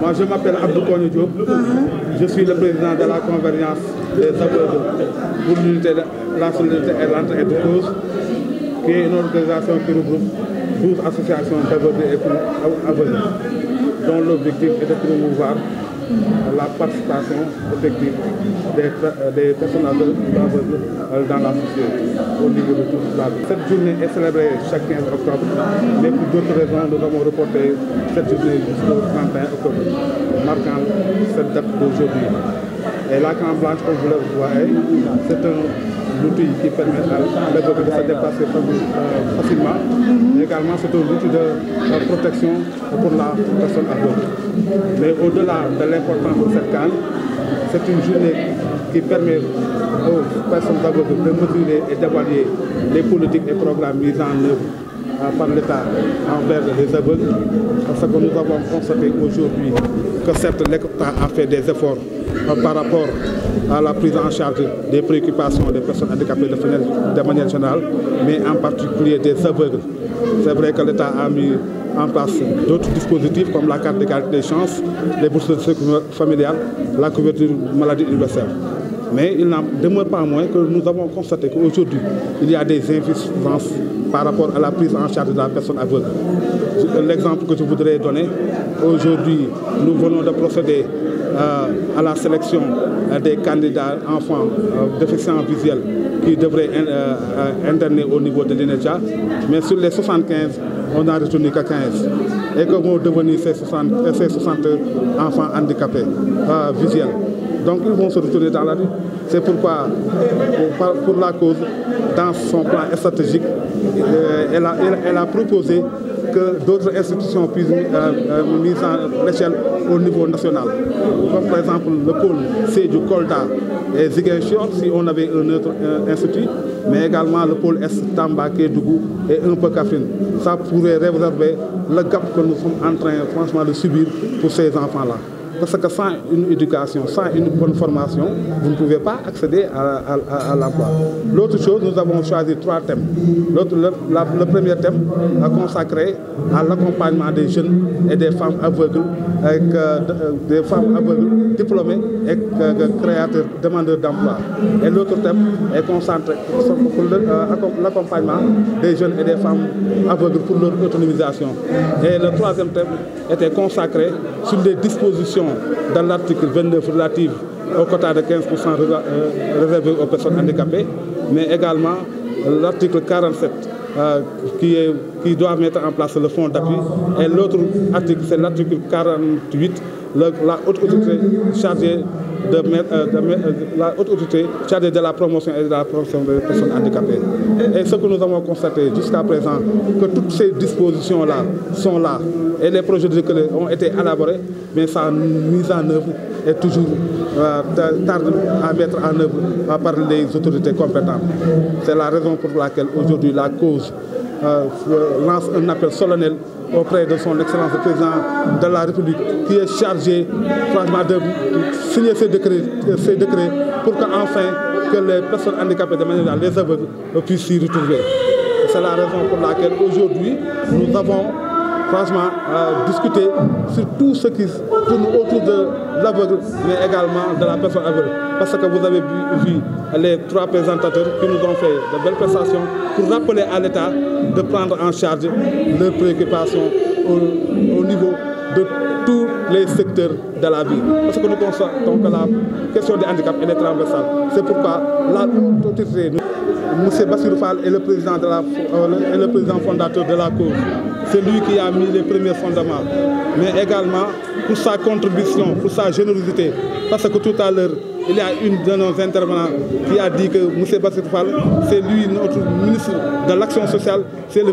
Moi, je m'appelle Abdou Kogne Diop. Je suis le président de la convergence des aveugles pour l'unité, la solidarité et l'entraide de cause, qui est une organisation qui regroupe 12 associations d'aveugles et aveugles, dont l'objectif est de promouvoir la participation effective des personnes aveugles dans la société au niveau de toute la vie. Cette journée est célébrée chaque 15 octobre, mais pour d'autres raisons, nous avons reporté cette journée jusqu'au 31 octobre, marquant cette date d'aujourd'hui. Et la camp blanche, comme vous le voyez, c'est un outil qui permet à l'aveugle de se déplacer facilement. Également, c'est un outil de protection pour la personne aveugle. Mais au-delà de l'importance de cette camp, c'est une journée qui permet aux personnes aveugles de mesurer et d'évaluer les politiques et programmes mis en œuvre par l'État envers les aveugles, parce que nous avons constaté aujourd'hui que certes l'État a fait des efforts par rapport à la prise en charge des préoccupations des personnes handicapées de manière générale, mais en particulier des aveugles. C'est vrai que l'État a mis en place d'autres dispositifs comme la carte d'égalité des chances, les bourses de sécurité familiale, la couverture maladie universelle. Mais il n'en demeure pas moins que nous avons constaté qu'aujourd'hui, il y a des insuffisances par rapport à la prise en charge de la personne aveugle. L'exemple que je voudrais donner, aujourd'hui, nous venons de procéder à la sélection des candidats enfants déficients visuels qui devraient interner au niveau de l'INEJA, mais sur les 75, on n'a retenu que 15. Et que vont devenir ces 60 enfants handicapés visuels. Donc ils vont se retourner dans la rue. C'est pourquoi, pour la cause, dans son plan stratégique, elle a proposé que d'autres institutions puissent mises à l'échelle au niveau national. Comme par exemple le pôle Sédhiou, Kolda et Ziguinchor, si on avait un autre institut, mais également le pôle Est, Tamba, Kédougou et un peu Kaffrine. Ça pourrait réserver le gap que nous sommes en train franchement de subir pour ces enfants-là. Parce que sans une éducation, sans une bonne formation, vous ne pouvez pas accéder à l'emploi. L'autre chose, nous avons choisi 3 thèmes. Le premier thème est consacré à l'accompagnement des jeunes et des femmes aveugles, des femmes aveugles diplômées et créateurs, demandeurs d'emploi. Et l'autre thème est concentré sur l'accompagnement des jeunes et des femmes aveugles pour leur autonomisation. Et le troisième thème était consacré sur les dispositions dans l'article 29 relatif au quota de 15% réservé aux personnes handicapées, mais également l'article 47 qui doit mettre en place le fonds d'appui, et l'autre article, c'est l'article 48, la haute autorité chargée de la promotion et de la promotion des personnes handicapées. Et ce que nous avons constaté jusqu'à présent, que toutes ces dispositions-là sont là, et les projets de décret ont été élaborés, mais sa mise en œuvre est toujours tarde à mettre en œuvre par les autorités compétentes. C'est la raison pour laquelle aujourd'hui la cause lance un appel solennel auprès de son Excellence le Président de la République, qui est chargé franchement de signer ces décrets pour qu'enfin que les personnes handicapées de manière les aveugles puissent s'y retrouver. C'est la raison pour laquelle aujourd'hui nous avons franchement discuté sur tout ce qui tourne autour de l'aveugle, mais également de la personne aveugle. Parce que vous avez vu les 3 présentateurs qui nous ont fait de belles prestations pour rappeler à l'État de prendre en charge leurs préoccupations au niveau de tous les secteurs de la vie. Parce que nous constatons que la question des handicaps est transversale. C'est pourquoi la autorité, M. Bassirou Fall est le président, le président fondateur de la cause. C'est lui qui a mis les premiers fondements. Mais également pour sa contribution, pour sa générosité. Parce que tout à l'heure, il y a une de nos intervenants qui a dit que M. Bassirou Fall, c'est lui notre ministre de l'Action sociale, c'est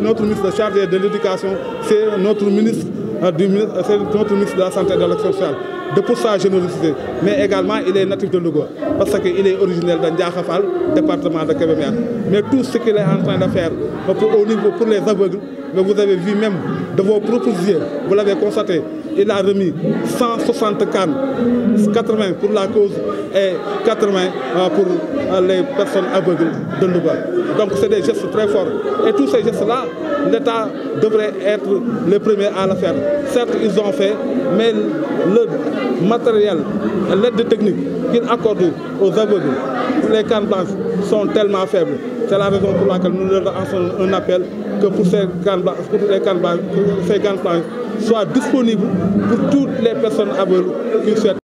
notre ministre chargé de l'éducation, c'est notre ministre de la Santé et de l'Action sociale. De pour sa générosité. Mais également, il est natif de Louga, parce qu'il est originaire de Ndiakhafal, département de Kébémer. Mais tout ce qu'il est en train de faire pour les aveugles, mais vous avez vu même de vos propres yeux, vous l'avez constaté, il a remis 160 cannes, 80 pour la cause et 80 pour les personnes aveugles de Louga. Donc c'est des gestes très forts. Et tous ces gestes-là, l'État devrait être le premier à le faire. Certes, ils ont fait, mais le matériel, l'aide technique qu'ils accordent aux aveugles, les cannes blanches, sont tellement faibles. C'est la raison pour laquelle nous leur lançons un appel que pour ces cannes blanches soient disponibles pour toutes les personnes aveugles qui souhaitent.